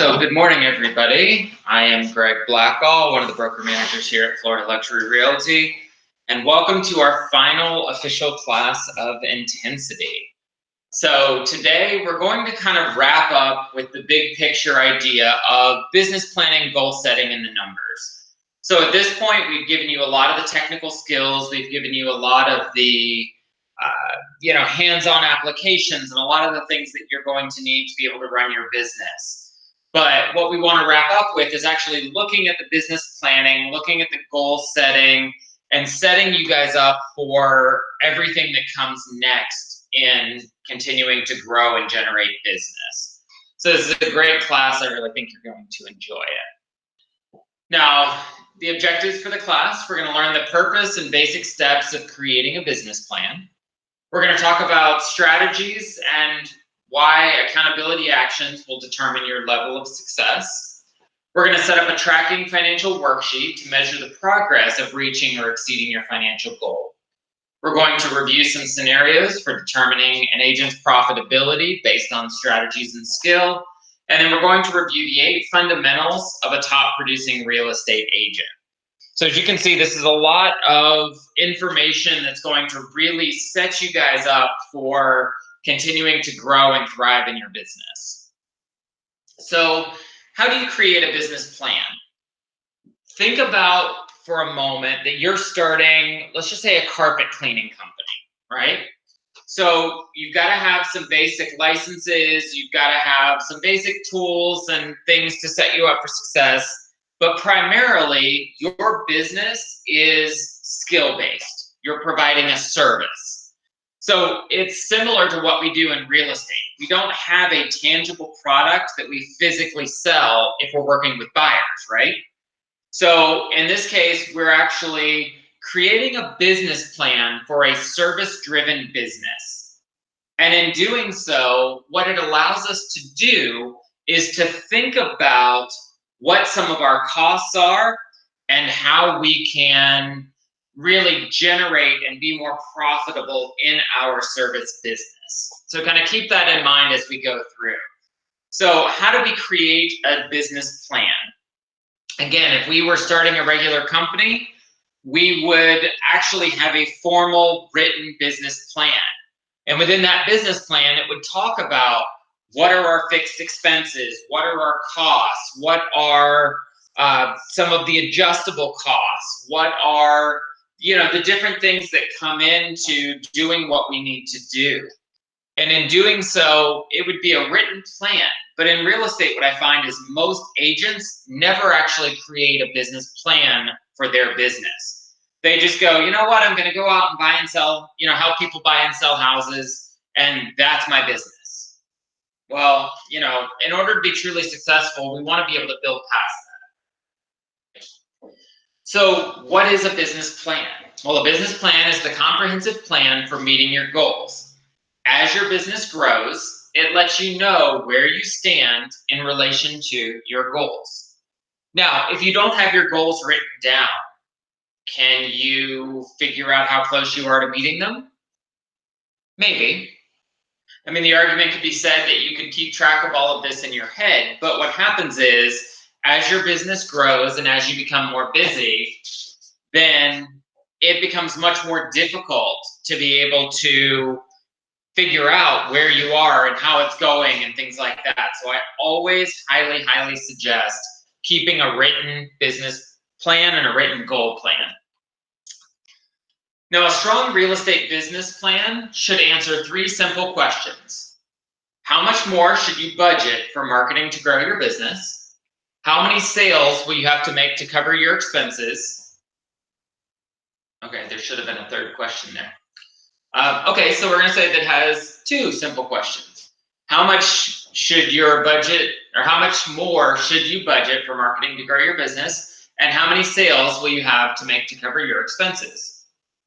So good morning, everybody. I am Greg Blackall, one of the broker managers here at Florida Luxury Realty, and welcome to our final official class of Intensity. So today we're going to kind of wrap up with the big picture idea of business planning, goal setting, and the numbers. So at this point, we've given you a lot of the technical skills, we've given you a lot of the hands-on applications and a lot of the things that you're going to need to be able to run your business. But what we want to wrap up with is actually looking at the business planning, looking at the goal setting, and setting you guys up for everything that comes next in continuing to grow and generate business. So this is a great class. I really think you're going to enjoy it. Now, the objectives for the class, we're going to learn the purpose and basic steps of creating a business plan. We're going to talk about strategies and why accountability actions will determine your level of success. We're going to set up a tracking financial worksheet to measure the progress of reaching or exceeding your financial goal. We're going to review some scenarios for determining an agent's profitability based on strategies and skill. And then we're going to review the 8 fundamentals of a top producing real estate agent. So as you can see, this is a lot of information that's going to really set you guys up for continuing to grow and thrive in your business. So how do you create a business plan? Think about for a moment that you're starting, let's just say, a carpet cleaning company, right? So you've got to have some basic licenses, you've got to have some basic tools and things to set you up for success. But primarily, your business is skill-based. You're providing a service. So it's similar to what we do in real estate. We don't have a tangible product that we physically sell if we're working with buyers, right? So in this case, we're actually creating a business plan for a service-driven business. And in doing so, what it allows us to do is to think about what some of our costs are and how we can really generate and be more profitable in our service business. So kind of keep that in mind as we go through. So how do we create a business plan? Again, if we were starting a regular company, we would actually have a formal written business plan. And within that business plan, it would talk about what are our fixed expenses, what are our costs, what are some of the adjustable costs, what are the different things that come into doing what we need to do. And in doing so, it would be a written plan. But in real estate, what I find is most agents never actually create a business plan for their business. They just go, you know what, I'm going to go out and buy and sell, help people buy and sell houses, and that's my business. Well, in order to be truly successful, we want to be able to build past that. So what is a business plan? Well, a business plan is the comprehensive plan for meeting your goals. As your business grows, it lets you know where you stand in relation to your goals. Now, if you don't have your goals written down, can you figure out how close you are to meeting them? Maybe. I mean, the argument could be said that you can keep track of all of this in your head, but what happens is, as your business grows and as you become more busy, then it becomes much more difficult to be able to figure out where you are and how it's going and things like that. So I always highly, highly suggest keeping a written business plan and a written goal plan. Now, a strong real estate business plan should answer 3 simple questions. How much more should you budget for marketing to grow your business? How many sales will you have to make to cover your expenses? Okay, there should have been a 3rd question there. Okay, so we're going to say that has 2 simple questions. How much should your budget, or how much more should you budget for marketing to grow your business? And how many sales will you have to make to cover your expenses?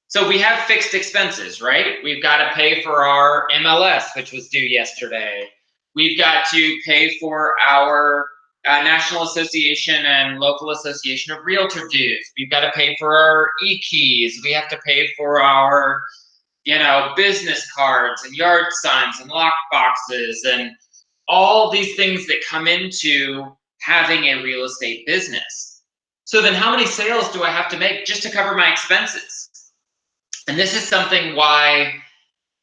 So we have fixed expenses, right? We've got to pay for our MLS, which was due yesterday. We've got to pay for our National Association and Local Association of Realtor dues. We've got to pay for our e-keys. We have to pay for our, business cards and yard signs and lock boxes and all these things that come into having a real estate business. So then how many sales do I have to make just to cover my expenses? And this is something why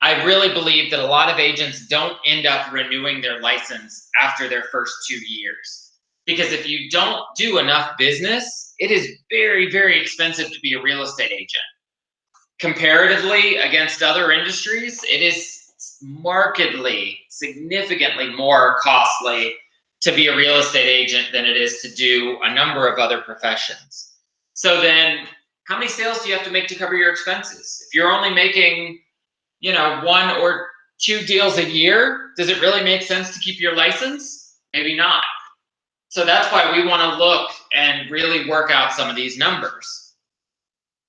I really believe that a lot of agents don't end up renewing their license after their first 2 years. Because if you don't do enough business, it is very, very expensive to be a real estate agent. Comparatively against other industries, it is markedly, significantly more costly to be a real estate agent than it is to do a number of other professions. So then, how many sales do you have to make to cover your expenses? If you're only making, 1 or 2 deals a year, does it really make sense to keep your license? Maybe not. So that's why we want to look and really work out some of these numbers.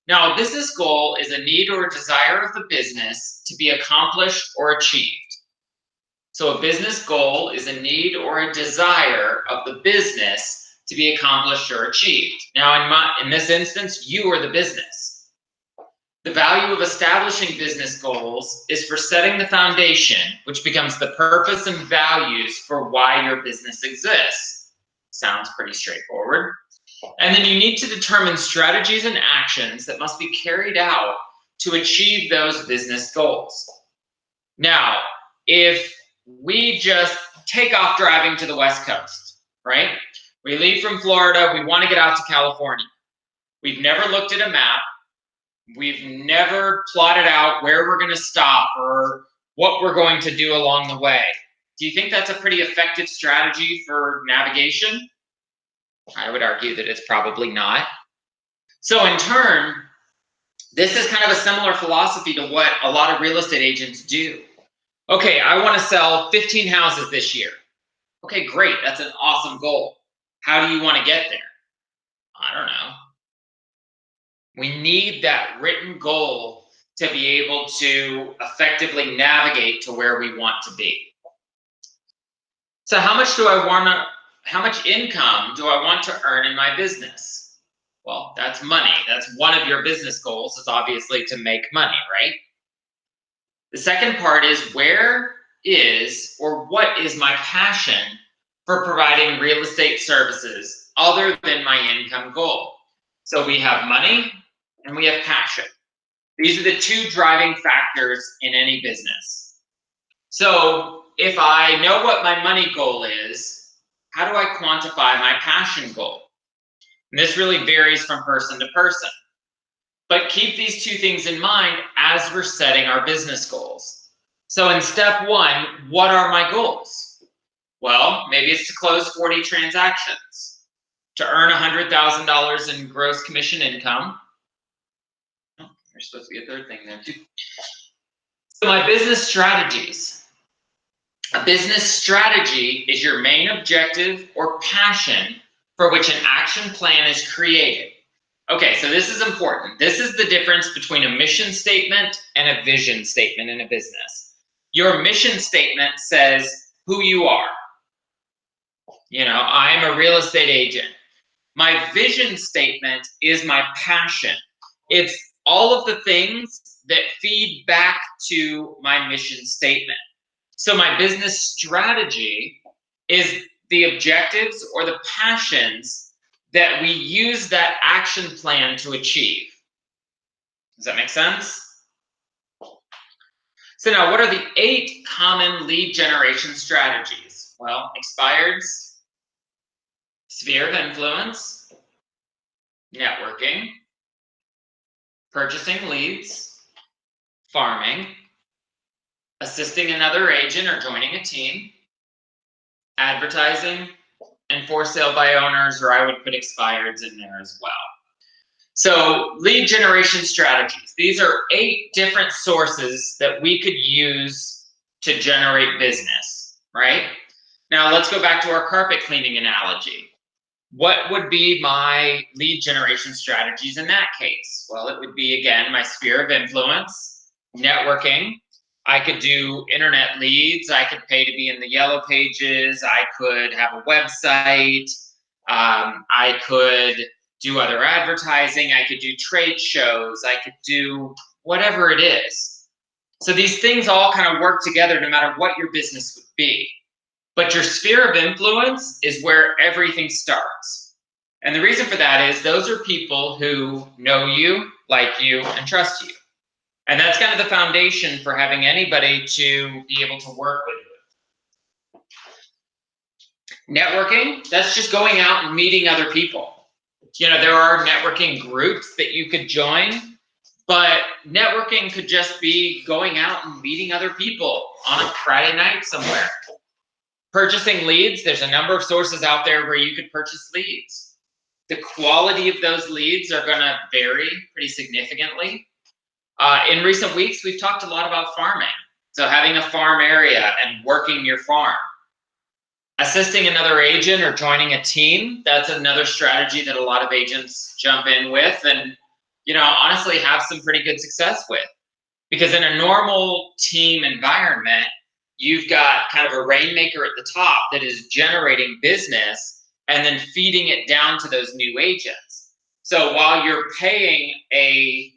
Now, a business goal is a need or a desire of the business to be accomplished or achieved. So a business goal is a need or a desire of the business to be accomplished or achieved. Now, in this instance, you are the business. The value of establishing business goals is for setting the foundation, which becomes the purpose and values for why your business exists. Sounds pretty straightforward. And then you need to determine strategies and actions that must be carried out to achieve those business goals. Now, if we just take off driving to the West Coast, right? We leave from Florida, we want to get out to California. We've never looked at a map. We've never plotted out where we're going to stop or what we're going to do along the way. Do you think that's a pretty effective strategy for navigation? I would argue that it's probably not. So in turn, this is kind of a similar philosophy to what a lot of real estate agents do. Okay, I want to sell 15 houses this year. Okay, great. That's an awesome goal. How do you want to get there? I don't know. We need that written goal to be able to effectively navigate to where we want to be. So how much income do I want to earn in my business? Well, that's money. That's one of your business goals. It's obviously to make money, right? The second part is where is or what is my passion for providing real estate services other than my income goal? So we have money and we have passion. These are the two driving factors in any business. So if I know what my money goal is, how do I quantify my passion goal? And this really varies from person to person. But keep these two things in mind as we're setting our business goals. So in step 1, what are my goals? Well, maybe it's to close 40 transactions, to earn $100,000 in gross commission income. Oh, there's supposed to be a third thing there too. So my business strategies. A business strategy is your main objective or passion for which an action plan is created. Okay, so this is important. This is the difference between a mission statement and a vision statement in a business. Your mission statement says who you are. I'm a real estate agent. My vision statement is my passion. It's all of the things that feed back to my mission statement. So my business strategy is the objectives or the passions that we use that action plan to achieve. Does that make sense? So now, what are the 8 common lead generation strategies? Well, expireds, sphere of influence, networking, purchasing leads, farming, assisting another agent or joining a team, advertising, and for sale by owners, or I would put expireds in there as well. So lead generation strategies. These are 8 different sources that we could use to generate business, right? Now let's go back to our carpet cleaning analogy. What would be my lead generation strategies in that case? Well, it would be, again, my sphere of influence, networking. I could do internet leads. I could pay to be in the yellow pages. I could have a website. I could do other advertising. I could do trade shows. I could do whatever it is. So these things all kind of work together no matter what your business would be. But your sphere of influence is where everything starts. And the reason for that is those are people who know you, like you, and trust you. And that's kind of the foundation for having anybody to be able to work with you. Networking, that's just going out and meeting other people. There are networking groups that you could join, but networking could just be going out and meeting other people on a Friday night somewhere. Purchasing leads, there's a number of sources out there where you could purchase leads. The quality of those leads are going to vary pretty significantly. In recent weeks, we've talked a lot about farming. So having a farm area and working your farm. Assisting another agent or joining a team, that's another strategy that a lot of agents jump in with and, honestly have some pretty good success with. Because in a normal team environment, you've got kind of a rainmaker at the top that is generating business and then feeding it down to those new agents. So while you're paying a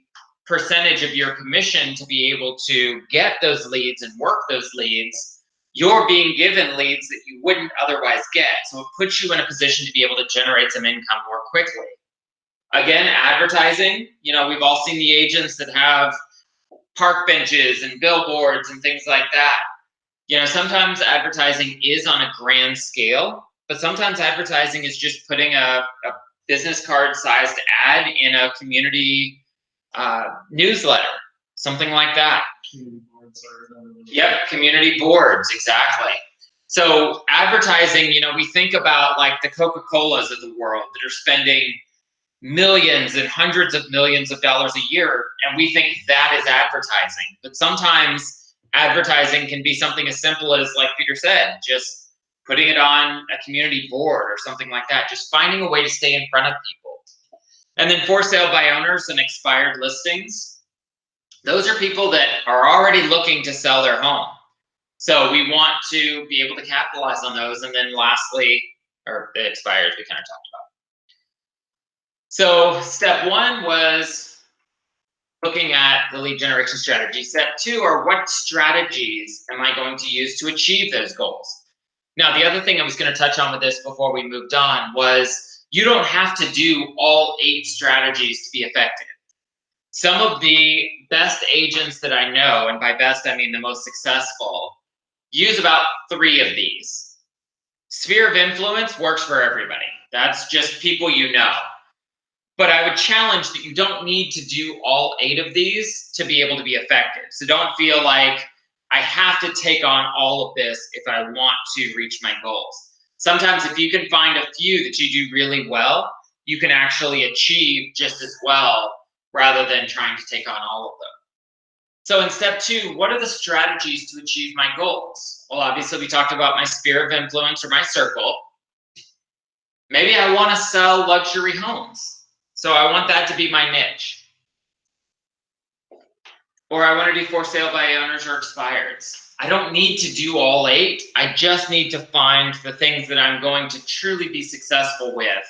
percentage of your commission to be able to get those leads and work those leads, you're being given leads that you wouldn't otherwise get. So it puts you in a position to be able to generate some income more quickly. Again, advertising, we've all seen the agents that have park benches and billboards and things like that. Sometimes advertising is on a grand scale, but sometimes advertising is just putting a business card sized ad in a community newsletter, something like that. Yep, community boards, exactly. So advertising, we think about like the Coca-Colas of the world that are spending millions and hundreds of millions of dollars a year, and we think that is advertising. But sometimes advertising can be something as simple as, like Peter said, just putting it on a community board or something like that, just finding a way to stay in front of people. And then for sale by owners and expired listings, those are people that are already looking to sell their home. So we want to be able to capitalize on those. And then lastly, or the expires we kind of talked about. So step one was looking at the lead generation strategy. Step two are what strategies am I going to use to achieve those goals? Now, the other thing I was going to touch on with this before we moved on was you don't have to do all 8 strategies to be effective. Some of the best agents that I know, and by best I mean the most successful, use about 3 of these. Sphere of influence works for everybody. That's just people you know. But I would challenge that you don't need to do all 8 of these to be able to be effective. So don't feel like I have to take on all of this if I want to reach my goals. Sometimes if you can find a few that you do really well, you can actually achieve just as well rather than trying to take on all of them. So in step 2, what are the strategies to achieve my goals? Well, obviously we talked about my sphere of influence or my circle. Maybe I want to sell luxury homes. So I want that to be my niche. Or I want to do for sale by owners or expireds. I don't need to do all 8. I just need to find the things that I'm going to truly be successful with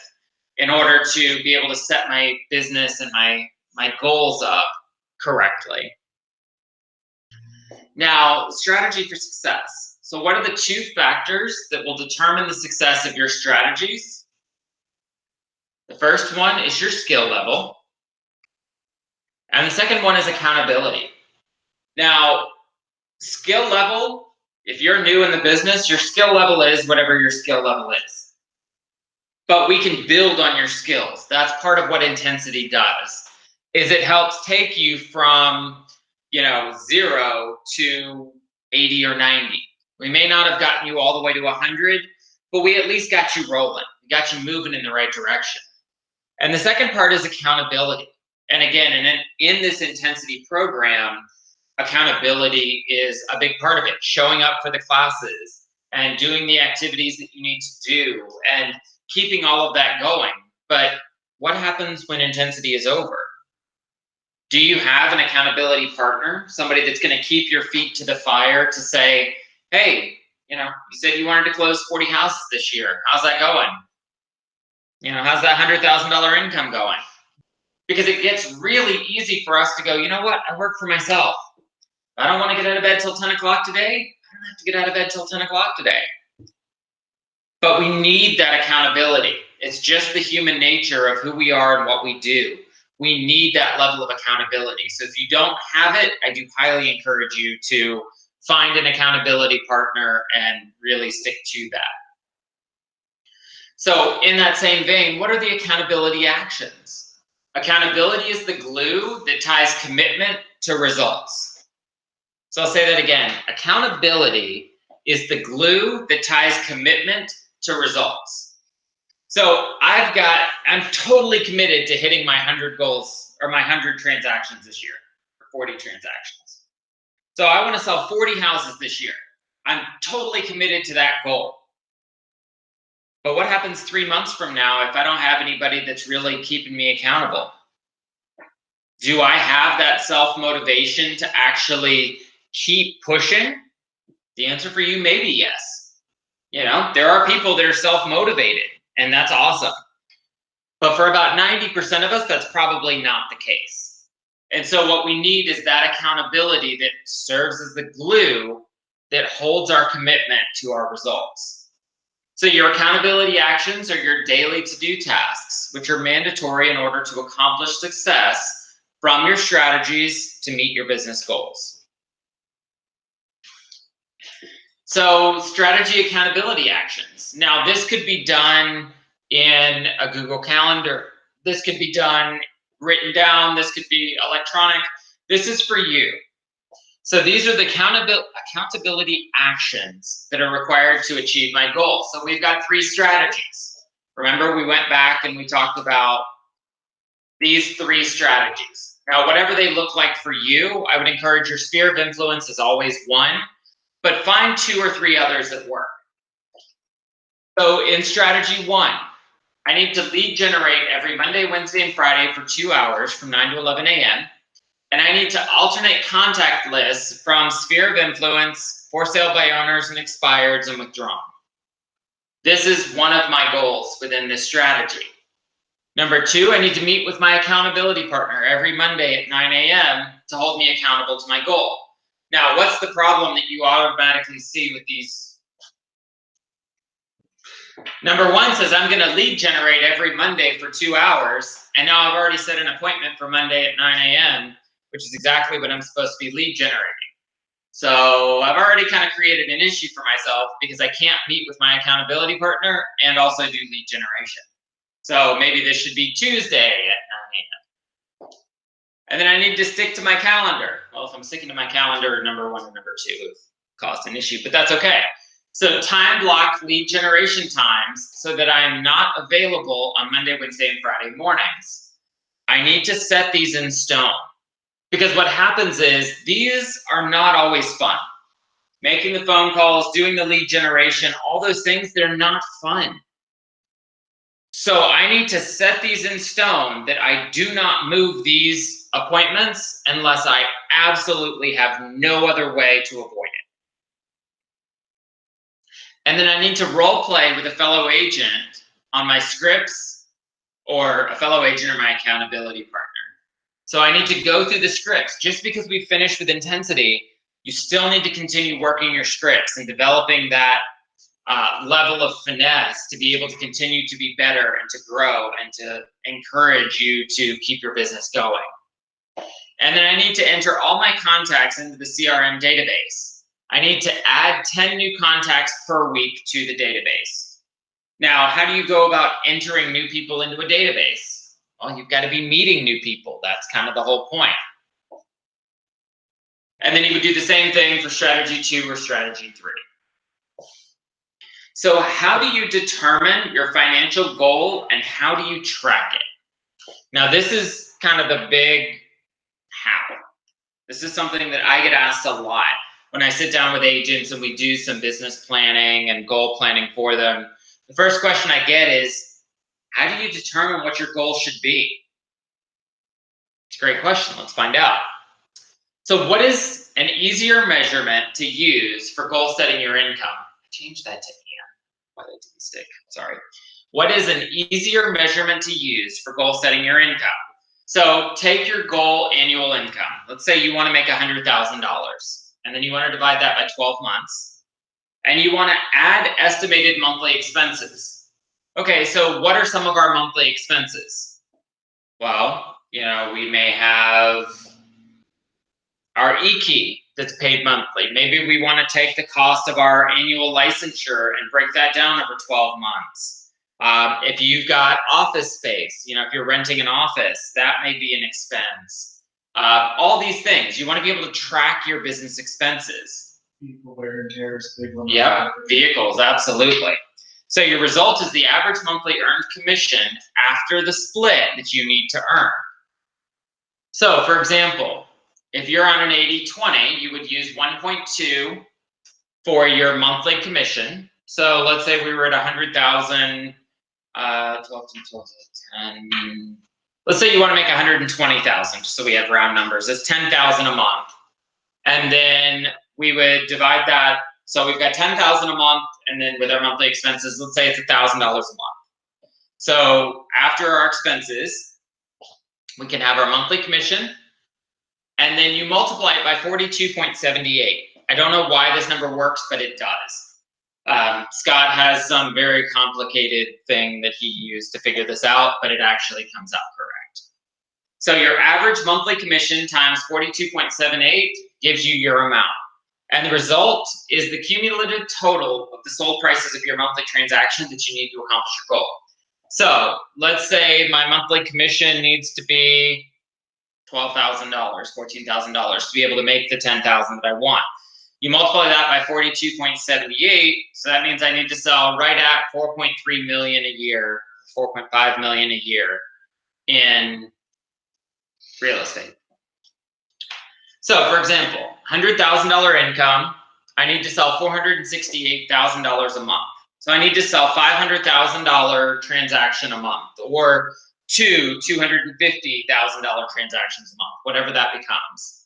in order to be able to set my business and my goals up correctly. Now, strategy for success. So what are the 2 factors that will determine the success of your strategies? The first one is your skill level. And the second one is accountability. Now, skill level, if you're new in the business, your skill level is whatever your skill level is. But we can build on your skills. That's part of what intensity does, is it helps take you from, 0 to 80 or 90. We may not have gotten you all the way to 100, but we at least got you rolling. We got you moving in the right direction. And the second part is accountability. And again, in this intensity program, accountability is a big part of it. Showing up for the classes and doing the activities that you need to do and keeping all of that going. But what happens when intensity is over? Do you have an accountability partner? Somebody that's going to keep your feet to the fire to say, hey, you said you wanted to close 40 houses this year. How's that going? How's that $100,000 income going? Because it gets really easy for us to go, you know what? I work for myself. I don't want to get out of bed till 10 o'clock today. I don't have to get out of bed till 10 o'clock today. But we need that accountability. It's just the human nature of who we are and what we do. We need that level of accountability. So if you don't have it, I do highly encourage you to find an accountability partner and really stick to that. So in that same vein, what are the accountability actions? Accountability is the glue that ties commitment to results. So I'll say that again. Accountability is the glue that ties commitment to results. So I'm totally committed to hitting my 100 goals or my 100 transactions this year, or 40 transactions. So I want to sell 40 houses this year. I'm totally committed to that goal. But what happens 3 months from now if I don't have anybody that's really keeping me accountable? Do I have that self-motivation to actually keep pushing? The answer for you may be yes. You know, there are people that are self-motivated, and that's awesome. But for about 90% of us, that's probably not the case. And so what we need is that accountability that serves as the glue that holds our commitment to our results. So your accountability actions are your daily to-do tasks, which are mandatory in order to accomplish success from your strategies to meet your business goals. So strategy accountability actions. Now this could be done in a Google Calendar. This could be done written down. This could be electronic. This is for you. So these are the accountability actions that are required to achieve my goal. So we've got 3 strategies. Remember, we went back and we talked about these 3 strategies. Now, whatever they look like for you, I would encourage your sphere of influence is always one, but find 2 or 3 others that work. So in strategy 1, I need to lead generate every Monday, Wednesday, and Friday for 2 hours from 9 to 11 a.m. And I need to alternate contact lists from sphere of influence, for sale by owners and expireds, and withdrawn. This is one of my goals within this strategy. Number 2, I need to meet with my accountability partner every Monday at 9 a.m. to hold me accountable to my goal. Now, what's the problem that you automatically see with these? Number 1 says I'm going to lead generate every Monday for 2 hours, and now I've already set an appointment for Monday at 9 a.m., which is exactly what I'm supposed to be lead generating. So I've already kind of created an issue for myself because I can't meet with my accountability partner and also do lead generation. So maybe this should be Tuesday at 9 a.m. And then I need to stick to my calendar. Well, if I'm sticking to my calendar, number 1 and number 2 have caused an issue, but that's okay. So time block lead generation times so that I am not available on Monday, Wednesday, and Friday mornings. I need to set these in stone. Because what happens is these are not always fun. Making the phone calls, doing the lead generation, all those things, they're not fun. So I need to set these in stone that I do not move these appointments unless I absolutely have no other way to avoid it. And then I need to role play with a fellow agent on my scripts or a fellow agent or my accountability partner. So I need to go through the scripts. Just because we finished with intensity, you still need to continue working your scripts and developing that level of finesse to be able to continue to be better and to grow and to encourage you to keep your business going. And then I need to enter all my contacts into the CRM database. I need to add 10 new contacts per week to the database. Now, how do you go about entering new people into a database? Well, you've got to be meeting new people. That's kind of the whole point. And then you would do the same thing for strategy 2 or strategy 3. So how do you determine your financial goal and how do you track it? Now, this is kind of the big how. This is something that I get asked a lot when I sit down with agents and we do some business planning and goal planning for them. The first question I get is, how do you determine what your goal should be? It's a great question. Let's find out. So what is an easier measurement to use for goal setting your income? I changed that to AM. Why that didn't stick? Sorry. What is an easier measurement to use for goal setting your income? So take your goal annual income. Let's say you want to make $100,000 and then you want to divide that by 12 months. And you want to add estimated monthly expenses. Okay, so what are some of our monthly expenses? Well, we may have our e-key that's paid monthly. Maybe we want to take the cost of our annual licensure and break that down over 12 months. If you've got office space, if you're renting an office, that may be an expense. All these things, you want to be able to track your business expenses. People wear and tear is a big one. Yep, vehicles, absolutely. So your result is the average monthly earned commission after the split that you need to earn. So for example, if you're on an 80-20, you would use 1.2 for your monthly commission. So let's say we were at 100,000, 12, 10. Let's say you want to make 120,000, just so we have round numbers. It's 10,000 a month. And then we would divide that. So we've got 10,000 a month, and then with our monthly expenses, let's say it's $1,000 a month. So after our expenses, we can have our monthly commission, and then you multiply it by 42.78. I don't know why this number works, but it does. Scott has some very complicated thing that he used to figure this out, but it actually comes out correct. So your average monthly commission times 42.78 gives you your amount. And the result is the cumulative total of the sold prices of your monthly transactions that you need to accomplish your goal. So let's say my monthly commission needs to be $12,000, $14,000 to be able to make the $10,000 that I want. You multiply that by 42.78, so that means I need to sell right at 4.3 million a year, 4.5 million a year in real estate. So for example, $100,000 income, I need to sell $468,000 a month. So I need to sell $500,000 transaction a month, or two $250,000 transactions a month, whatever that becomes.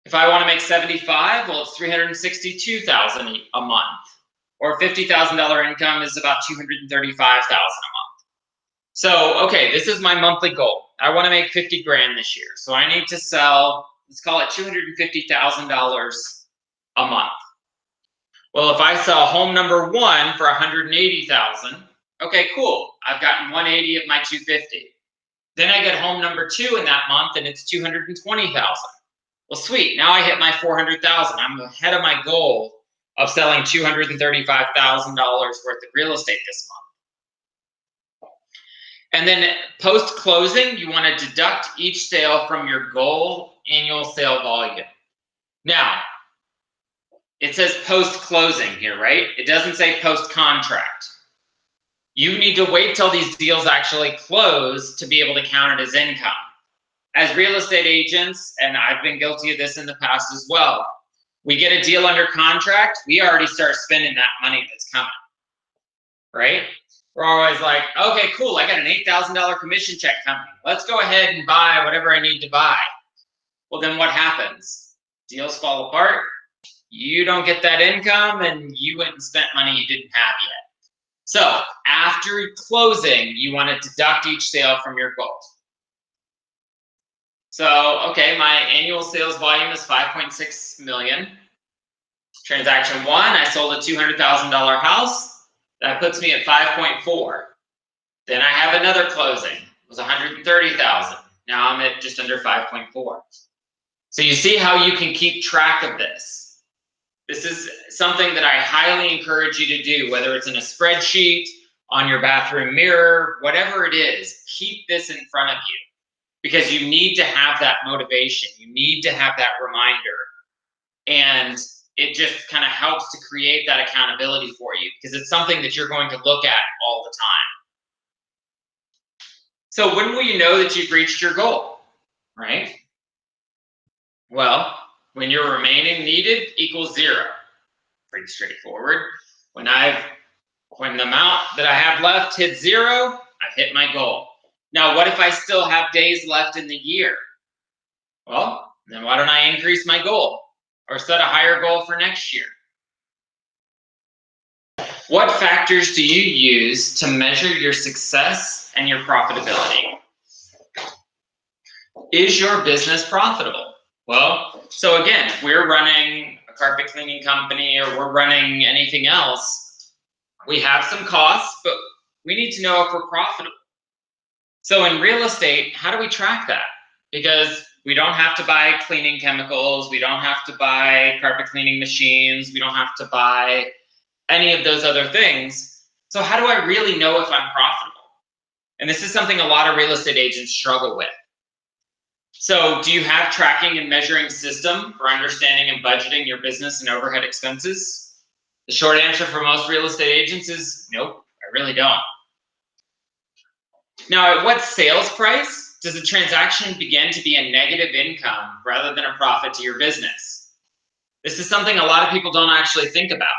If I want to make 75, well, it's $362,000 a month, or $50,000 income is about $235,000 a month. So, okay, this is my monthly goal. I want to make 50 grand this year. So I need to sell, let's call it $250,000 a month. Well, if I sell home number one for $180,000, okay, cool. I've gotten 180 of my 250. Then I get home number two in that month and it's 220,000. Well, sweet. Now I hit my 400,000. I'm ahead of my goal of selling $235,000 worth of real estate this month. And then post-closing, you want to deduct each sale from your goal annual sale volume. Now, it says post-closing here, right? It doesn't say post-contract. You need to wait till these deals actually close to be able to count it as income. As real estate agents, and I've been guilty of this in the past as well, we get a deal under contract, we already start spending that money that's coming, right? We're always like, okay, cool, I got an $8,000 commission check coming. Let's go ahead and buy whatever I need to buy. Well, then what happens? Deals fall apart, you don't get that income, and you went and spent money you didn't have yet. So after closing, you want to deduct each sale from your goals. So, okay, my annual sales volume is 5.6 million. Transaction one, I sold a $200,000 house. That puts me at 5.4. Then I have another closing. It was 130,000. Now I'm at just under 5.4. So you see how you can keep track of this. This is something that I highly encourage you to do, whether it's in a spreadsheet, on your bathroom mirror, whatever it is, keep this in front of you. Because you need to have that motivation. You need to have that reminder. And it just kind of helps to create that accountability for you, because it's something that you're going to look at all the time. So when will you know that you've reached your goal, right? Well, when your remaining needed equals 0. Pretty straightforward. When the amount that I have left hits 0, I've hit my goal. Now, what if I still have days left in the year? Well, then why don't I increase my goal or set a higher goal for next year? What factors do you use to measure your success and your profitability? Is your business profitable? Well, so again, if we're running a carpet cleaning company or we're running anything else, we have some costs, but we need to know if we're profitable. So in real estate, how do we track that? Because we don't have to buy cleaning chemicals, we don't have to buy carpet cleaning machines, we don't have to buy any of those other things. So how do I really know if I'm profitable? And this is something a lot of real estate agents struggle with. So do you have tracking and measuring system for understanding and budgeting your business and overhead expenses? The short answer for most real estate agents is nope, I really don't. Now, at what sales price does a transaction begin to be a negative income rather than a profit to your business? This is something a lot of people don't actually think about.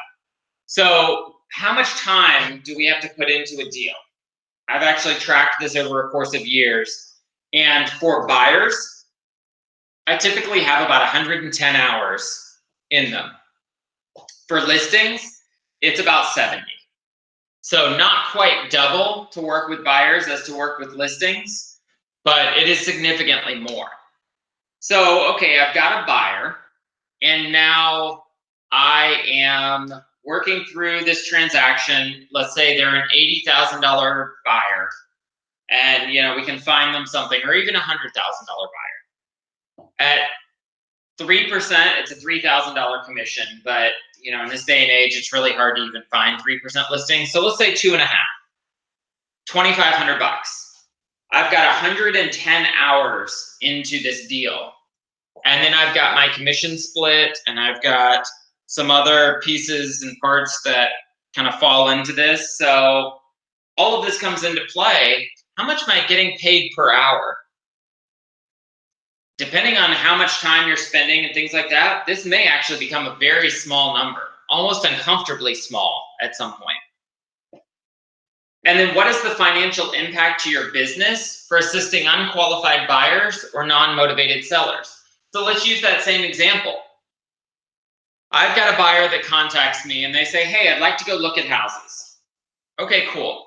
So how much time do we have to put into a deal? I've actually tracked this over a course of years. And for buyers, I typically have about 110 hours in them. For listings, it's about 70. So not quite double to work with buyers as to work with listings, but it is significantly more. So, okay, I've got a buyer, and now I am working through this transaction. Let's say they're an $80,000 buyer, and we can find them something, or even a $100,000 buyer. At 3%, it's a $3,000 commission, but in this day and age, it's really hard to even find 3% listings. So let's say 2.5, $2,500. I've got 110 hours into this deal. And then I've got my commission split, and I've got some other pieces and parts that kind of fall into this. So all of this comes into play. How much am I getting paid per hour? Depending on how much time you're spending and things like that, this may actually become a very small number, almost uncomfortably small at some point. And then what is the financial impact to your business for assisting unqualified buyers or non-motivated sellers? So let's use that same example. I've got a buyer that contacts me and they say, hey, I'd like to go look at houses. Okay, cool.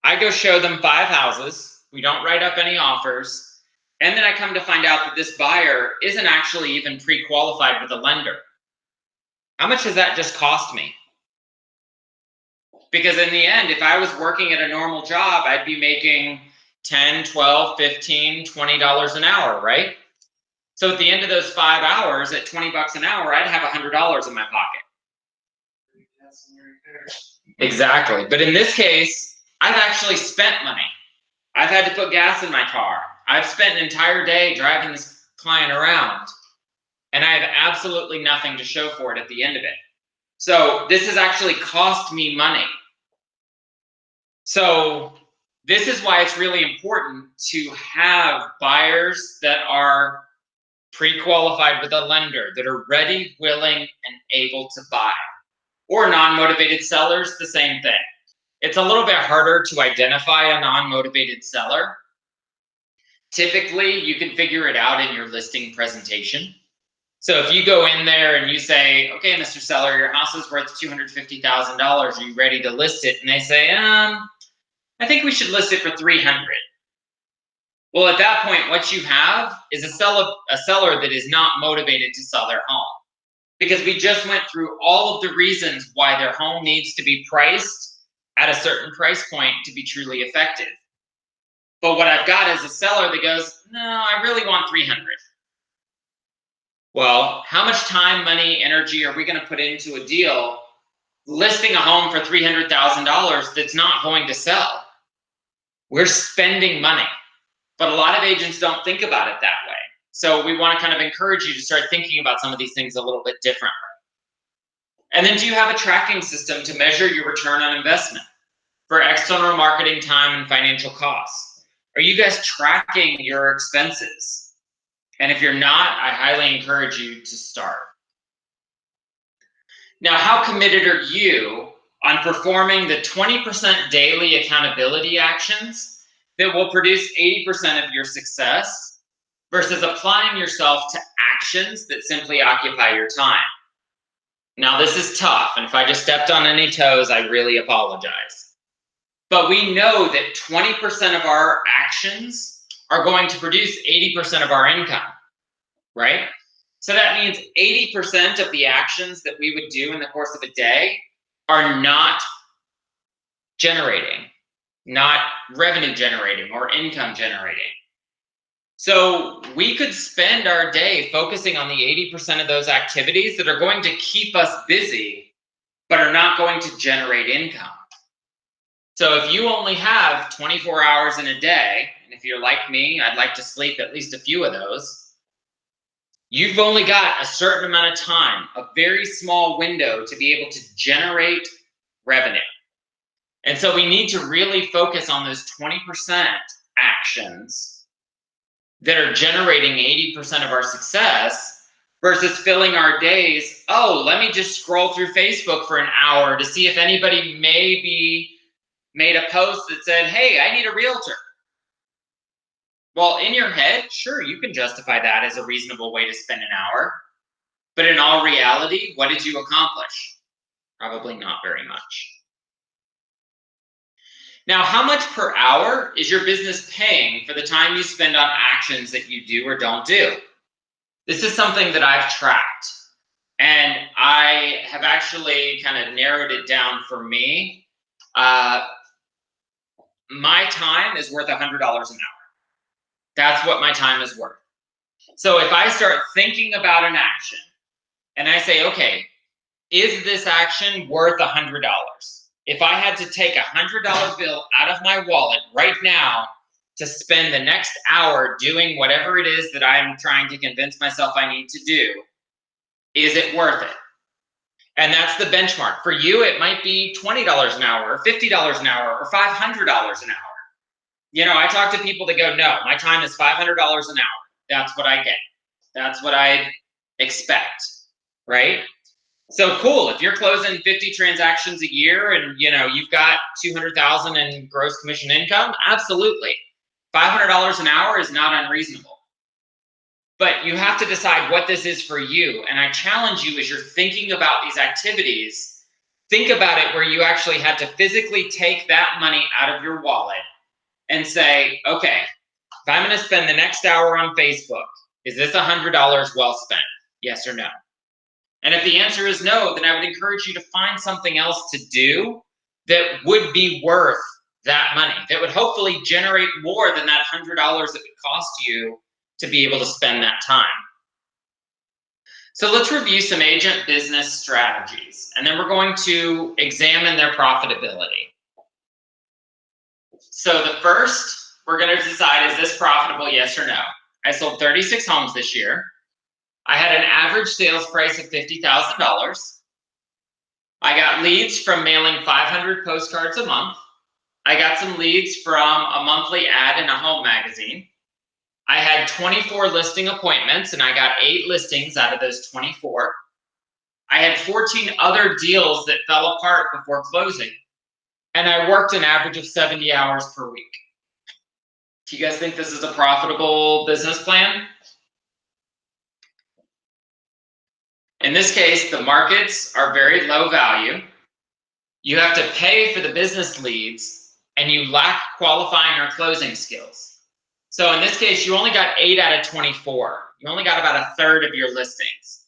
I go show them 5 houses. We don't write up any offers. And then I come to find out that this buyer isn't actually even pre-qualified with a lender. How much does that just cost me? Because in the end, if I was working at a normal job, I'd be making $10, $12, $15, $20 an hour, right? So at the end of those 5 hours, at $20 an hour, I'd have $100 in my pocket. Exactly. But in this case, I've actually spent money. I've had to put gas in my car. I've spent an entire day driving this client around, and I have absolutely nothing to show for it at the end of it. So this has actually cost me money. So this is why it's really important to have buyers that are pre-qualified with a lender, that are ready, willing, and able to buy. Or non-motivated sellers, the same thing. It's a little bit harder to identify a non-motivated seller. Typically, you can figure it out in your listing presentation. So if you go in there and you say, okay, Mr. Seller, your house is worth $250,000. Are you ready to list it? And they say, I think we should list it for $300,000. Well, at that point, what you have is a seller that is not motivated to sell their home. Because we just went through all of the reasons why their home needs to be priced at a certain price point to be truly effective. But what I've got is a seller that goes, no, I really want $300,000. Well, how much time, money, energy are we going to put into a deal listing a home for $300,000 that's not going to sell? We're spending money. But a lot of agents don't think about it that way. So we want to kind of encourage you to start thinking about some of these things a little bit differently. And then do you have a tracking system to measure your return on investment for external marketing time and financial costs? Are you guys tracking your expenses? And if you're not, I highly encourage you to start. Now, how committed are you on performing the 20% daily accountability actions that will produce 80% of your success versus applying yourself to actions that simply occupy your time? Now, this is tough, and if I just stepped on any toes, I really apologize. But we know that 20% of our actions are going to produce 80% of our income, right? So that means 80% of the actions that we would do in the course of a day are not generating, not revenue generating or income generating. So we could spend our day focusing on the 80% of those activities that are going to keep us busy, but are not going to generate income. So if you only have 24 hours in a day, and if you're like me, I'd like to sleep at least a few of those, you've only got a certain amount of time, a very small window to be able to generate revenue. And so we need to really focus on those 20% actions that are generating 80% of our success versus filling our days. Oh, let me just scroll through Facebook for an hour to see if anybody maybe made a post that said, hey, I need a realtor. Well, in your head, sure, you can justify that as a reasonable way to spend an hour. But in all reality, what did you accomplish? Probably not very much. Now, how much per hour is your business paying for the time you spend on actions that you do or don't do? This is something that I've tracked, and I have actually kind of narrowed it down for me. My time is worth $100 an hour. That's what my time is worth. So if I start thinking about an action and I say, okay, is this action worth $100? If I had to take a $100 bill out of my wallet right now to spend the next hour doing whatever it is that I'm trying to convince myself I need to do, is it worth it? And that's the benchmark. For you, it might be $20 an hour, or $50 an hour, or $500 an hour. You know, I talk to people that go, no, my time is $500 an hour. That's what I get. That's what I expect, right? So cool. If you're closing 50 transactions a year and you've got 200,000 in gross commission income, absolutely. $500 an hour is not unreasonable. But you have to decide what this is for you. And I challenge you, as you're thinking about these activities, think about it where you actually had to physically take that money out of your wallet and say, okay, if I'm going to spend the next hour on Facebook, is this $100 well spent? Yes or no? And if the answer is no, then I would encourage you to find something else to do that would be worth that money, that would hopefully generate more than that $100 that would cost you to be able to spend that time. So let's review some agent business strategies, and then we're going to examine their profitability. So the first, we're going to decide, is this profitable, yes or no? I sold 36 homes this year. I had an average sales price of $50,000. I got leads from mailing 500 postcards a month. I got some leads from a monthly ad in a home magazine. I had 24 listing appointments, and I got 8 listings out of those 24. I had 14 other deals that fell apart before closing, and I worked an average of 70 hours per week. Do you guys think this is a profitable business plan? In this case, the markets are very low value. You have to pay for the business leads, and you lack qualifying or closing skills. So in this case, you only got 8 out of 24. You only got about a third of your listings.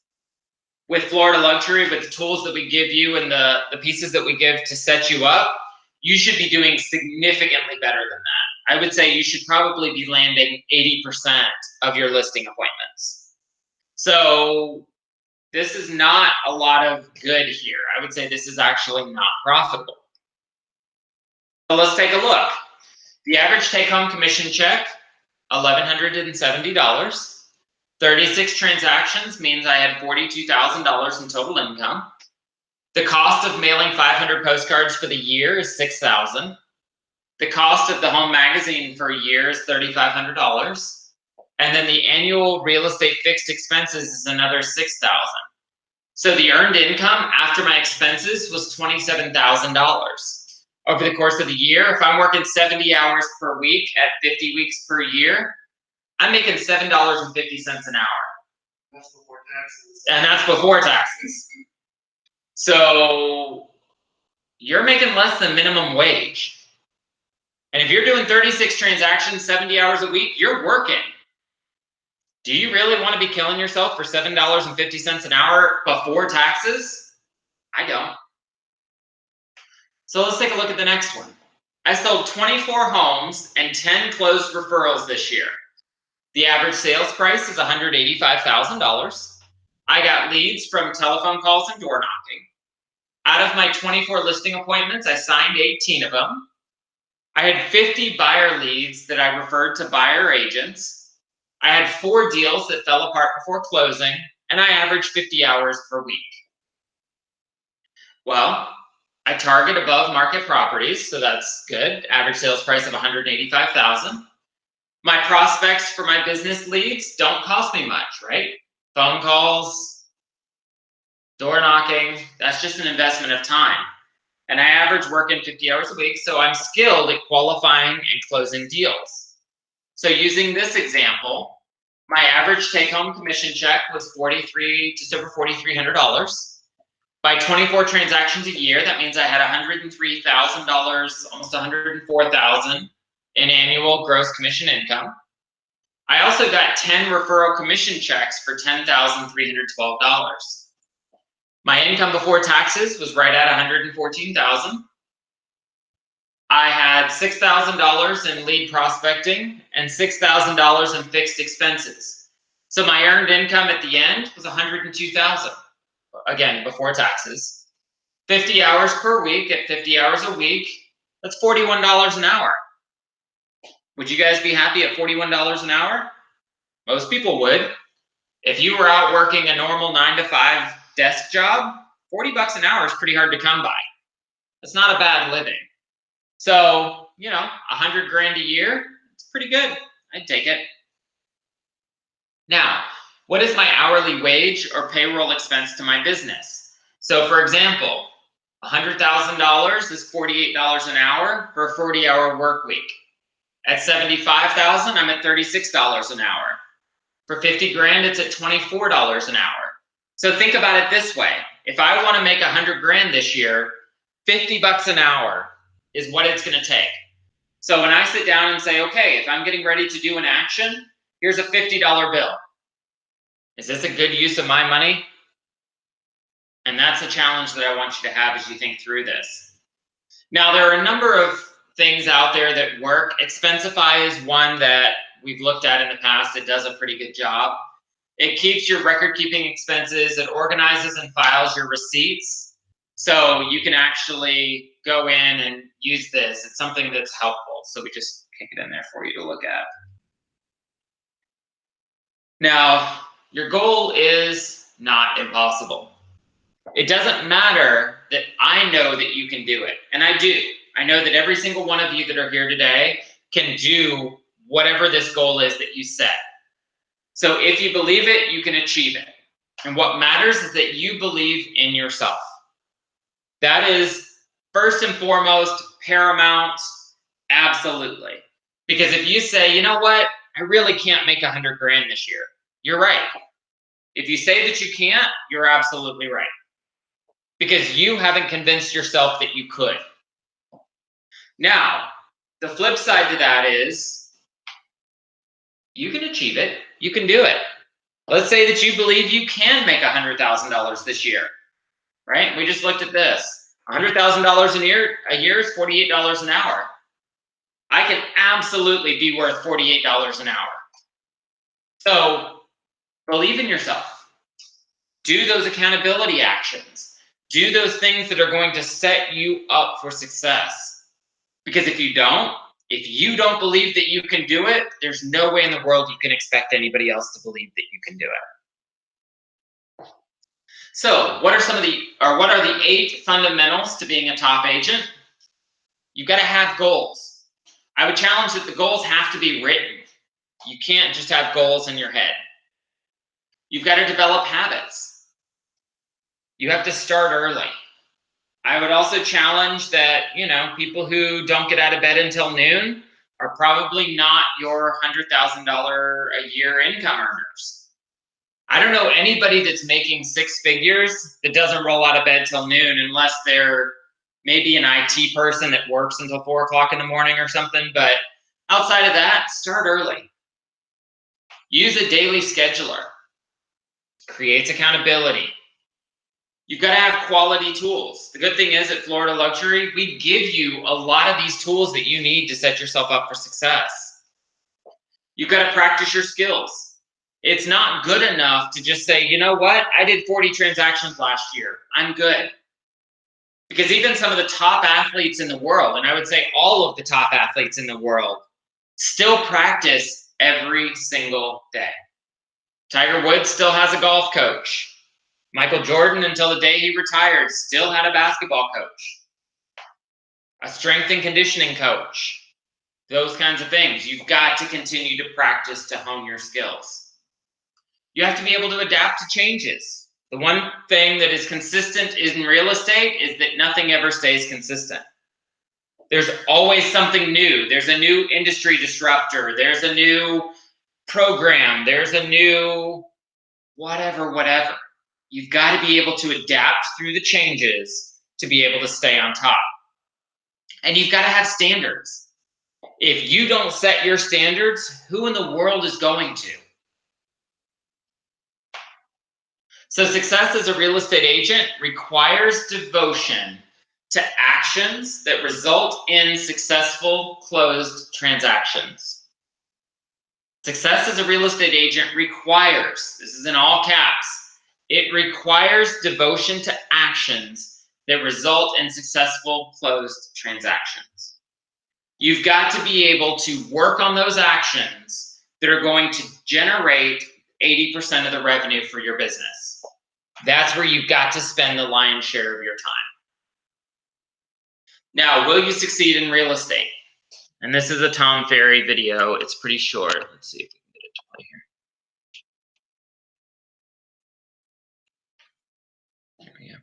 With Florida Luxury, with the tools that we give you and the pieces that we give to set you up, you should be doing significantly better than that. I would say you should probably be landing 80% of your listing appointments. So this is not a lot of good here. I would say this is actually not profitable. So let's take a look. The average take-home commission check, $1,170. 36 transactions means I had $42,000 in total income. The cost of mailing 500 postcards for the year is $6,000. The cost of the home magazine for a year is $3,500. And then the annual real estate fixed expenses is another $6,000. So the earned income after my expenses was $27,000. Over the course of the year, if I'm working 70 hours per week at 50 weeks per year, I'm making $7.50 an hour. That's before taxes. And that's before taxes. So you're making less than minimum wage. And if you're doing 36 transactions, 70 hours a week, you're working. Do you really want to be killing yourself for $7.50 an hour before taxes? I don't. So let's take a look at the next one. I sold 24 homes and 10 closed referrals this year. The average sales price is $185,000. I got leads from telephone calls and door knocking. Out of my 24 listing appointments, I signed 18 of them. I had 50 buyer leads that I referred to buyer agents. I had 4 deals that fell apart before closing, and I averaged 50 hours per week. Well, I target above market properties, so that's good. Average sales price of $185,000. My prospects for my business leads don't cost me much, right? Phone calls, door knocking, that's just an investment of time. And I average working 50 hours a week, so I'm skilled at qualifying and closing deals. So using this example, my average take-home commission check was just over $4,300. By 24 transactions a year, that means I had $103,000, almost $104,000 in annual gross commission income. I also got 10 referral commission checks for $10,312. My income before taxes was right at $114,000. I had $6,000 in lead prospecting and $6,000 in fixed expenses. So my earned income at the end was $102,000. Again, before taxes. 50 hours per week at 50 hours a week, that's $41 an hour. Would you guys be happy at $41 an hour? Most people would. If you were out working a normal 9-to-5 desk job, 40 bucks an hour is pretty hard to come by. That's not a bad living. So, 100 grand a year, it's pretty good. I'd take it. Now, what is my hourly wage or payroll expense to my business? So for example, $100,000 is $48 an hour for a 40-hour work week. At $75,000, I'm at $36 an hour. For 50 grand, it's at $24 an hour. So think about it this way. If I want to make 100 grand this year, 50 bucks an hour is what it's going to take. So when I sit down and say, okay, if I'm getting ready to do an action, here's a $50 bill. Is this a good use of my money? And that's a challenge that I want you to have as you think through this. Now, there are a number of things out there that work. Expensify is one that we've looked at in the past. It does a pretty good job. It keeps your record-keeping expenses. It organizes and files your receipts. So you can actually go in and use this. It's something that's helpful. So we just kick it in there for you to look at. Now, your goal is not impossible. It doesn't matter that I know that you can do it, and I do. I know that every single one of you that are here today can do whatever this goal is that you set. So if you believe it, you can achieve it. And what matters is that you believe in yourself. That is first and foremost, paramount, absolutely. Because if you say, you know what, I really can't make 100 grand this year, you're right. If you say that you can't, you're absolutely right. Because you haven't convinced yourself that you could. Now, the flip side to that is you can achieve it. You can do it. Let's say that you believe you can make $100,000 this year, right? We just looked at this. $100,000 a year is $48 an hour. I can absolutely be worth $48 an hour. So believe in yourself. Do those accountability actions. Do those things that are going to set you up for success. Because if you don't believe that you can do it, there's no way in the world you can expect anybody else to believe that you can do it. So what are the 8 fundamentals to being a top agent? You've got to have goals. I would challenge that the goals have to be written. You can't just have goals in your head. You've got to develop habits. You have to start early. I would also challenge that, people who don't get out of bed until noon are probably not your $100,000 a year income earners. I don't know anybody that's making 6 figures that doesn't roll out of bed till noon unless they're maybe an IT person that works until 4 o'clock in the morning or something. But outside of that, start early. Use a daily scheduler. Creates accountability. You've got to have quality tools. The good thing is at Florida Luxury, we give you a lot of these tools that you need to set yourself up for success. You've got to practice your skills. It's not good enough to just say, you know what, I did 40 transactions last year. I'm good. Because even some of the top athletes in the world, and I would say all of the top athletes in the world, still practice every single day. Tiger Woods still has a golf coach. Michael Jordan, until the day he retired, still had a basketball coach, a strength and conditioning coach, those kinds of things. You've got to continue to practice to hone your skills. You have to be able to adapt to changes. The one thing that is consistent in real estate is that nothing ever stays consistent. There's always something new. There's a new industry disruptor. There's a new program. There's a new whatever. You've got to be able to adapt through the changes to be able to stay on top. And you've got to have standards. If you don't set your standards, who in the world is going to? So success as a real estate agent requires devotion to actions that result in successful closed transactions. Success as a real estate agent requires, this is in all caps, it requires devotion to actions that result in successful closed transactions. You've got to be able to work on those actions that are going to generate 80% of the revenue for your business. That's where you've got to spend the lion's share of your time. Now, will you succeed in real estate? And this is a Tom Ferry video. It's pretty short. Let's see if we can get it to play here. There we go.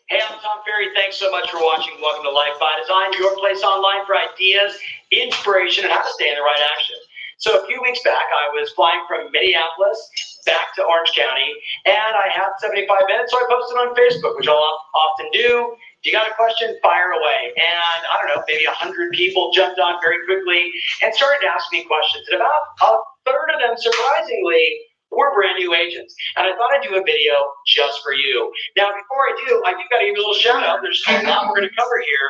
Hey, I'm Tom Ferry. Thanks so much for watching. Welcome to Life by Design, your place online for ideas, inspiration, and how to stay in the right action. So a few weeks back, I was flying from Minneapolis back to Orange County, and I had 75 minutes, so I posted on Facebook, which I'll often do. If you got a question, fire away. And I don't know, maybe 100 people jumped on very quickly and started asking me questions. And about a third of them, surprisingly, were brand new agents. And I thought I'd do a video just for you. Now, before I do got to give you a little shout out. There's a lot we're going to cover here,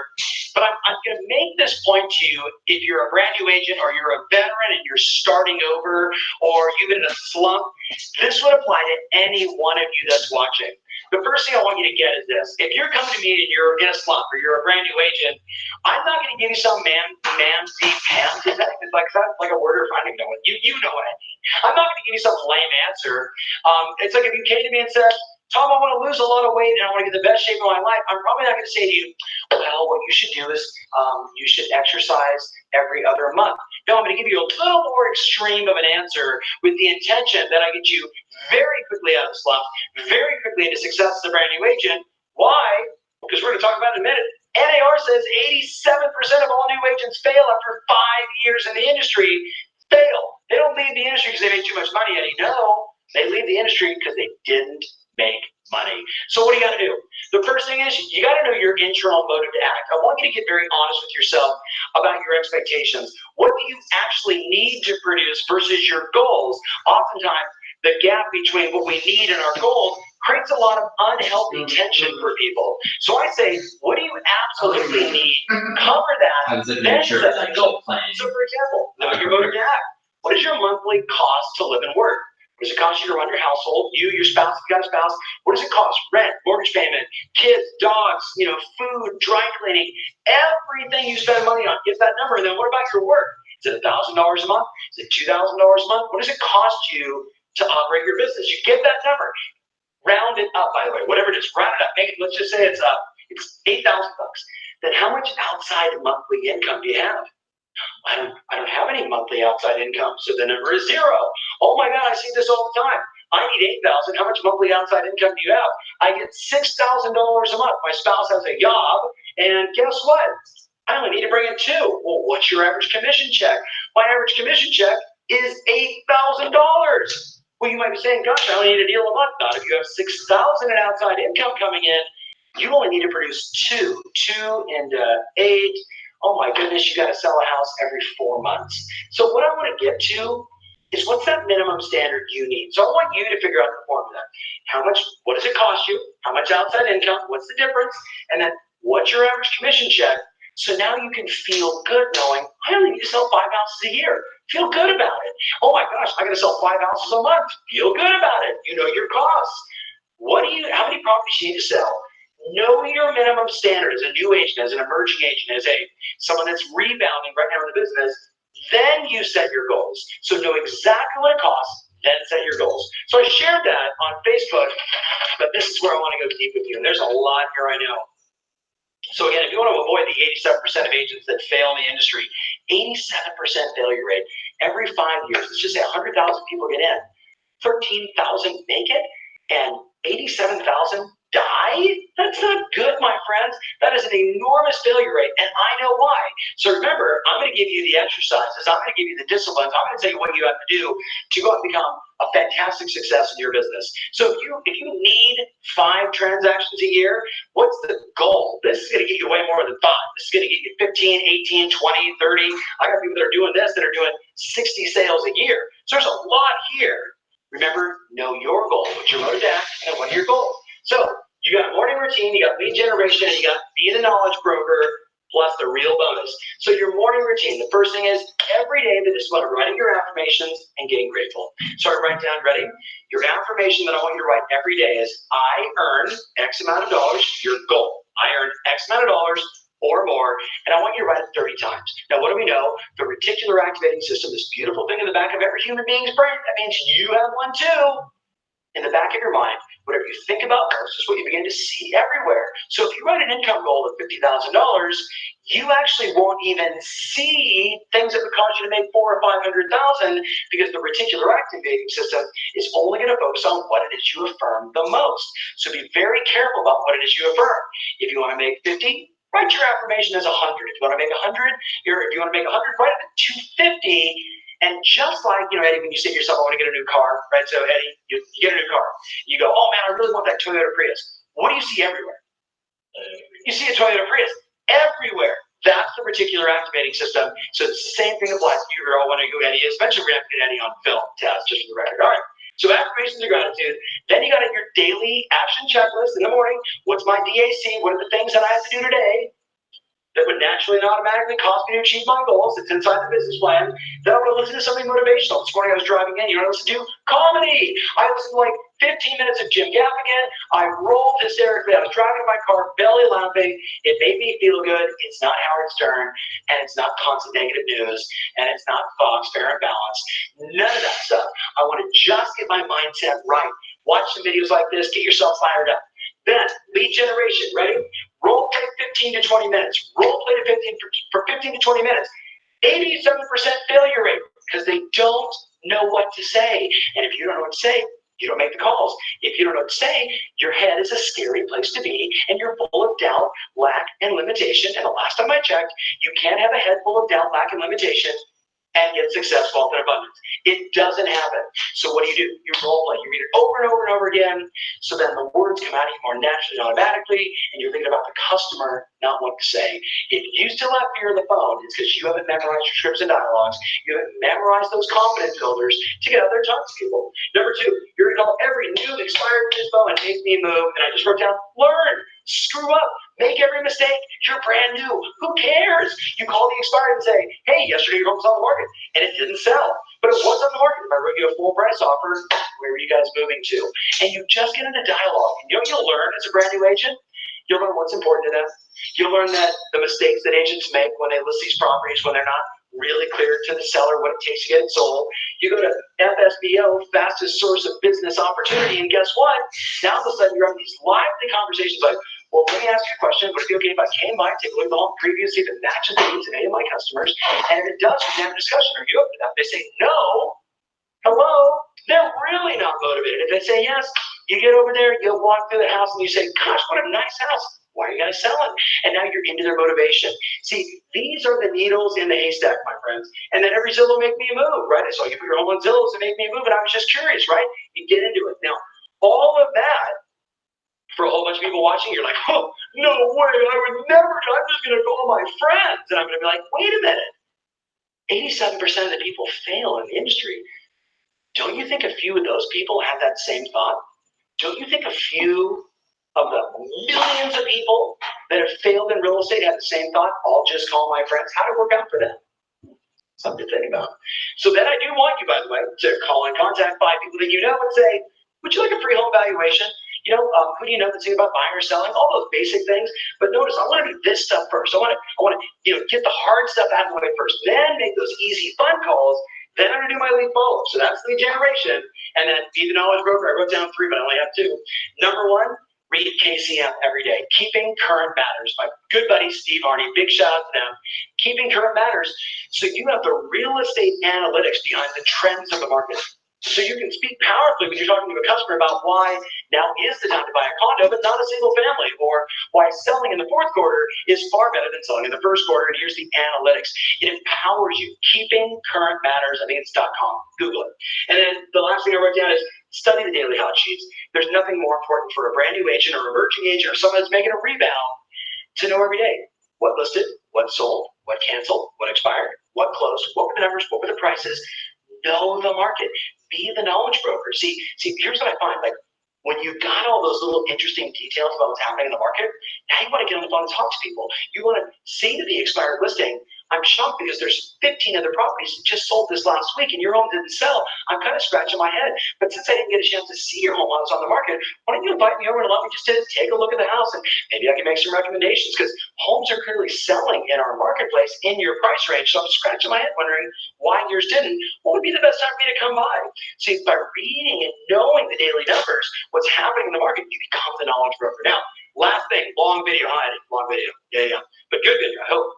but I'm going to make this point to you. If you're a brand new agent or you're a veteran and you're starting over or you've been in a slump, this would apply to any one of you that's watching. The first thing I want you to get is this. If you're coming to me and you're in a slump or you're a brand new agent, I'm not going to give you some mamsy-pamsy. It's like a word or I don't even know what. You know what I mean. I'm not going to give you some lame answer. It's like if you came to me and said, Tom, I want to lose a lot of weight and I want to get the best shape of my life. I'm probably not going to say to you, well, what you should do is you should exercise every other month. No, I'm going to give you a little more extreme of an answer with the intention that I get you very quickly out of the slump, very quickly into success as a brand new agent. Why? Because we're going to talk about it in a minute. NAR says 87% of all new agents fail after 5 years in the industry. Fail. They don't leave the industry because they made too much money. And they leave the industry because they didn't make money. So what do you got to do? The first thing is you got to know your internal motive to act. I want you to get very honest with yourself about your expectations. What do you actually need to produce versus your goals? Oftentimes, the gap between what we need and our goals creates a lot of unhealthy tension for people. So I say, what do you absolutely need? Cover that. Then set a goal. So for example, know your motive to act. What is your monthly cost to live and work? What does it cost you to run your household? You, your spouse, if you got a spouse. What does it cost? Rent, mortgage payment, kids, dogs, food, dry cleaning, everything you spend money on. Get that number. And then what about your work? Is it $1,000 a month? Is it $2,000 a month? What does it cost you to operate your business? You get that number. Round it up, by the way, whatever it is, round it up. Make it, let's just say it's $8,000. Then how much outside monthly income do you have? I don't have any monthly outside income, so the number is 0. Oh my God, I see this all the time. I need $8,000. How much monthly outside income do you have? I get $6,000 a month. My spouse has a job, and guess what? I only need to bring in 2. Well, what's your average commission check? My average commission check is $8,000. Well, you might be saying, gosh, I only need a deal a month. Not if you have $6,000 in outside income coming in. You only need to produce 2 into 8. oh my goodness, you got to sell a house every 4 months. So what I want to get to is what's that minimum standard you need? So I want you to figure out the formula. What does it cost you? How much outside income? What's the difference? And then what's your average commission check? So now you can feel good knowing I only need to sell 5 houses a year. Feel good about it. Oh my gosh, I got to sell 5 houses a month. Feel good about it. You know your costs. How many properties you need to sell? Know your minimum standard as a new agent, as an emerging agent, as someone that's rebounding right now in the business. Then you set your goals. So know exactly what it costs, then set your goals. So I shared that on Facebook, but this is where I want to go deep with you. And there's a lot here I know. So again, if you want to avoid the 87% of agents that fail in the industry, 87% failure rate every 5 years. Let's just say 100,000 people get in, 13,000 make it, and 87,000 die? That's not good, my friends. That is an enormous failure rate, and I know why. So remember, I'm going to give you the exercises. I'm going to give you the disciplines. I'm going to tell you what you have to do to go out and become a fantastic success in your business. So if you need 5 transactions a year, what's the goal? This is going to get you way more than 5. This is going to get you 15, 18, 20, 30. I got people that are doing this that are doing 60 sales a year. So there's a lot here. Remember, know your goal, what's your motive act, and what are your goals. So you got a morning routine, you got lead generation, and you got being a knowledge broker, plus the real bonus. So your morning routine, the first thing is every day the discipline of writing your affirmations and getting grateful. So I write down, ready? Your affirmation that I want you to write every day is, I earn X amount of dollars, your goal. I earn X amount of dollars or more, and I want you to write it 30 times. Now, what do we know? The reticular activating system, this beautiful thing in the back of every human being's brain, that means you have one too. In the back of your mind, whatever you think about most is what you begin to see everywhere. So if you write an income goal of $50,000, you actually won't even see things that would cause you to make $400,000 or $500,000 because the reticular activating system is only going to focus on what it is you affirm the most. So be very careful about what it is you affirm. If you want to make 50, write your affirmation as 100. If you want to make 100, if you want to make 100, write it at 250. And just like, Eddie, when you say to yourself, I want to get a new car, right? So, Eddie, you get a new car. You go, oh, man, I really want that Toyota Prius. What do you see everywhere? You see a Toyota Prius everywhere. That's the reticular activating system. So the same thing applies. You all want to go, Eddie. Eventually, we're going to get Eddie on film test, just for the record. All right. So affirmations of gratitude. Then you got your daily action checklist in the morning. What's my DAC? What are the things that I have to do today that would naturally and automatically cause me to achieve my goals? It's inside the business plan. Then I'm going to listen to something motivational. This morning I was driving in. You know what I listen to? Comedy. I listened to like 15 minutes of Jim Gaffigan. I rolled hysterically. I was driving in my car, belly laughing. It made me feel good. It's not Howard Stern, and it's not constant negative news, and it's not Fox, Fair and Balanced. None of that stuff. I want to just get my mindset right. Watch some videos like this. Get yourself fired up. Then, lead generation. Ready? Role play 15 to 20 minutes. Role play to 15 to 20 minutes. 87% failure rate because they don't know what to say. And if you don't know what to say, you don't make the calls. If you don't know what to say, your head is a scary place to be, and you're full of doubt, lack, and limitation. And the last time I checked, you can't have a head full of doubt, lack, and limitation and get success, wealth, and abundance. It doesn't happen. So what do? You role play. You read it over and over and over again, so then the words come out of you more naturally and automatically, and you're thinking about the customer, not what to say. If you still have fear of the phone, it's because you haven't memorized your scripts and dialogues. You haven't memorized those confidence builders to get out there and talk to people. Number 2, you're going to call every new expired info and make me move, and I just wrote down, learn, screw up, make every mistake. You're brand new. Who cares? You call the expired and say, hey, yesterday your home was on the market and it didn't sell, but it was on the market. If I wrote you a full price offer, where are you guys moving to? And you just get into dialogue. And you know what you'll learn as a brand new agent? You'll learn what's important to them. You'll learn that the mistakes that agents make when they list these properties, when they're not really clear to the seller what it takes to get it sold. You go to FSBO, fastest source of business opportunity, and guess what? Now all of a sudden you're having these lively conversations like, well, let me ask you a question. Would it be okay if I came by, take a look at the home preview, see if it matches the needs of any of my customers? And if it does, we can have a discussion. Are you open to that? If they say no, hello, they're really not motivated. If they say yes, you get over there, you walk through the house, and you say, gosh, what a nice house. Why are you guys selling? And now you're into their motivation. See, these are the needles in the haystack, my friends. And then every Zillow make me move, right? I saw you put your home on Zillow to make me move, and I was just curious, right? You get into it. Now, all of that For a whole bunch of people watching, you're like, oh, no way, I would never, I'm just gonna call my friends. And I'm gonna be like, wait a minute. 87% of the people fail in the industry. Don't you think a few of those people have that same thought? Don't you think a few of the millions of people that have failed in real estate have the same thought? I'll just call my friends. How'd it work out for them? Something to think about. So then I do want you, by the way, to call and contact 5 people that you know and say, would you like a free home valuation? Who do you know that's thinking about buying or selling? All those basic things. But notice, I want to do this stuff first. I want to, get the hard stuff out of the way first. Then make those easy, fun calls. Then I'm gonna do my lead follow-up. So that's lead generation. And then be the knowledge broker. I wrote down 3, but I only have 2. Number 1, read KCM every day. Keeping Current Matters. My good buddy Steve Arney, big shout out to them. Keeping Current Matters. So you have the real estate analytics behind the trends of the market. So you can speak powerfully when you're talking to a customer about why now is the time to buy a condo, but not a single family, or why selling in the 4th quarter is far better than selling in the 1st quarter. And here's the analytics. It empowers you. Keeping Current Matters. I think it's .com. Google it. And then the last thing I wrote down is study the daily hot sheets. There's nothing more important for a brand new agent or emerging agent or someone that's making a rebound to know every day what listed, what sold, what canceled, what expired, what closed, what were the numbers, what were the prices. Know the market. Be the knowledge broker. See, here's what I find. Like, when you've got all those little interesting details about what's happening in the market, now you want to get on the phone and talk to people. You want to say to the expired listing, I'm shocked because there's 15 other properties that just sold this last week and your home didn't sell. I'm kind of scratching my head. But since I didn't get a chance to see your home while it's on the market, why don't you invite me over and allow me just to take a look at the house, and maybe I can make some recommendations, because homes are clearly selling in our marketplace in your price range. So I'm scratching my head wondering why yours didn't. What would be the best time for me to come by? See, by reading and knowing the daily numbers, what's happening in the market, you become the knowledge broker. Now, last thing, long video. Long video. Yeah. But good video, I hope.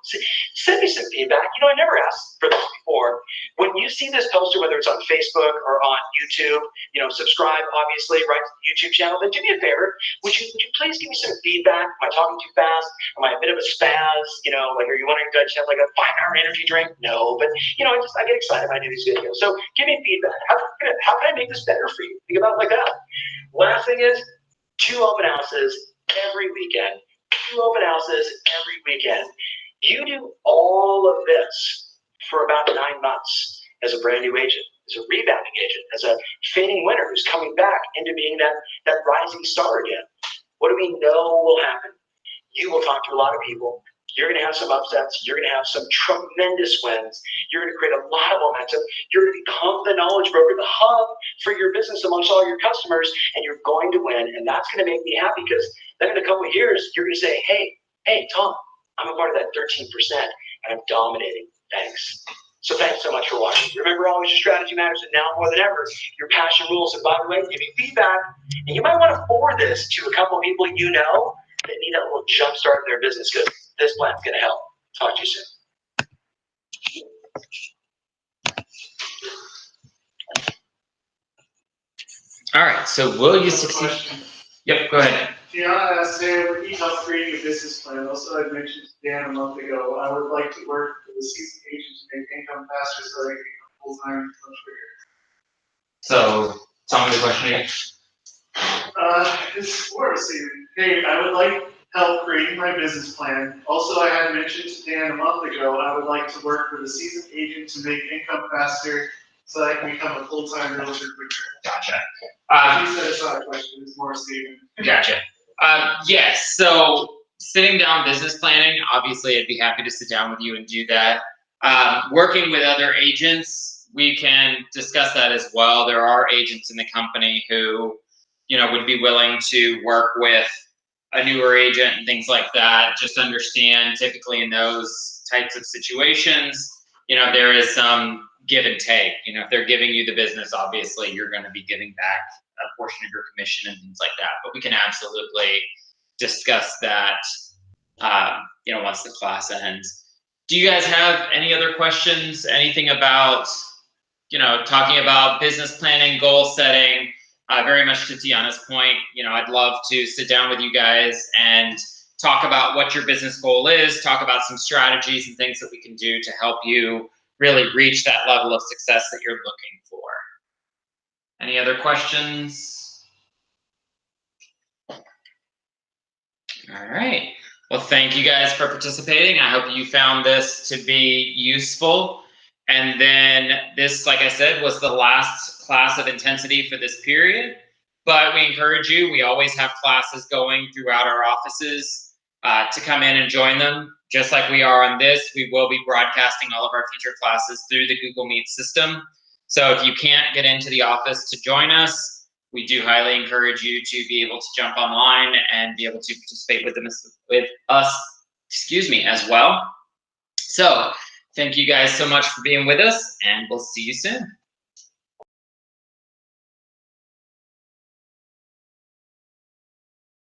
Send me some feedback. I never asked for this before. When you see this poster, whether it's on Facebook or on YouTube, subscribe, obviously, right to the YouTube channel, then do me a favor. Would you please give me some feedback? Am I talking too fast? Am I a bit of a spaz? Are you wondering, do I just have like a 5-hour energy drink? No, but, I get excited when I do these videos. So give me feedback. How can I make this better for you? Think about it like that. Last thing is 2 open houses every weekend. 2 open houses every weekend. You do all of this for about 9 months as a brand new agent, as a rebounding agent, as a fading winner who's coming back into being that rising star again. What do we know will happen? You will talk to a lot of people. You're going to have some upsets. You're going to have some tremendous wins. You're going to create a lot of momentum. You're going to become the knowledge broker, the hub for your business amongst all your customers, and you're going to win. And that's going to make me happy, because then in a couple of years, you're going to say, hey, Tom, I'm a part of that 13%, and I'm dominating. Thanks. So thanks so much for watching. Remember, always your strategy matters, and now more than ever, your passion rules. And by the way, give me feedback. And you might want to forward this to a couple of people you know that need a little jump start in their business, because this plan's going to help. Talk to you soon. All right, so will you succeed? Yep, go ahead. Tiana asked, hey, what needs upgrading your business plan? Also, I mentioned to Dan a month ago, I would like to work with a seasoned agent to make income faster so I can become full-time much bigger. So, tell me the question again. This is more of a statement. Hey, I would like help creating my business plan. Also, I had mentioned to Dan a month ago, I would like to work with a seasoned agent to make income faster so I can become a full-time realtor quicker. Gotcha. He said it's not a question, it's more a statement. Gotcha. Yes, so sitting down business planning, obviously I'd be happy to sit down with you and do that. Working with other agents, we can discuss that as well. There are agents in the company who, would be willing to work with a newer agent and things like that. Just understand, typically in those types of situations, there is some give and take. If they're giving you the business, obviously you're going to be giving back a portion of your commission and things like that. But we can absolutely discuss that, once the class ends. Do you guys have any other questions? Anything about, talking about business planning, goal setting? Very much to Tiana's point, I'd love to sit down with you guys and talk about what your business goal is, talk about some strategies and things that we can do to help you really reach that level of success that you're looking for. Any other questions? All right. Well, thank you guys for participating. I hope you found this to be useful. And then this, like I said, was the last class of intensity for this period. But we encourage you, we always have classes going throughout our offices to come in and join them. Just like we are on this, we will be broadcasting all of our future classes through the Google Meet system. So if you can't get into the office to join us, we do highly encourage you to be able to jump online and be able to participate with us, as well. So thank you guys so much for being with us, and we'll see you soon.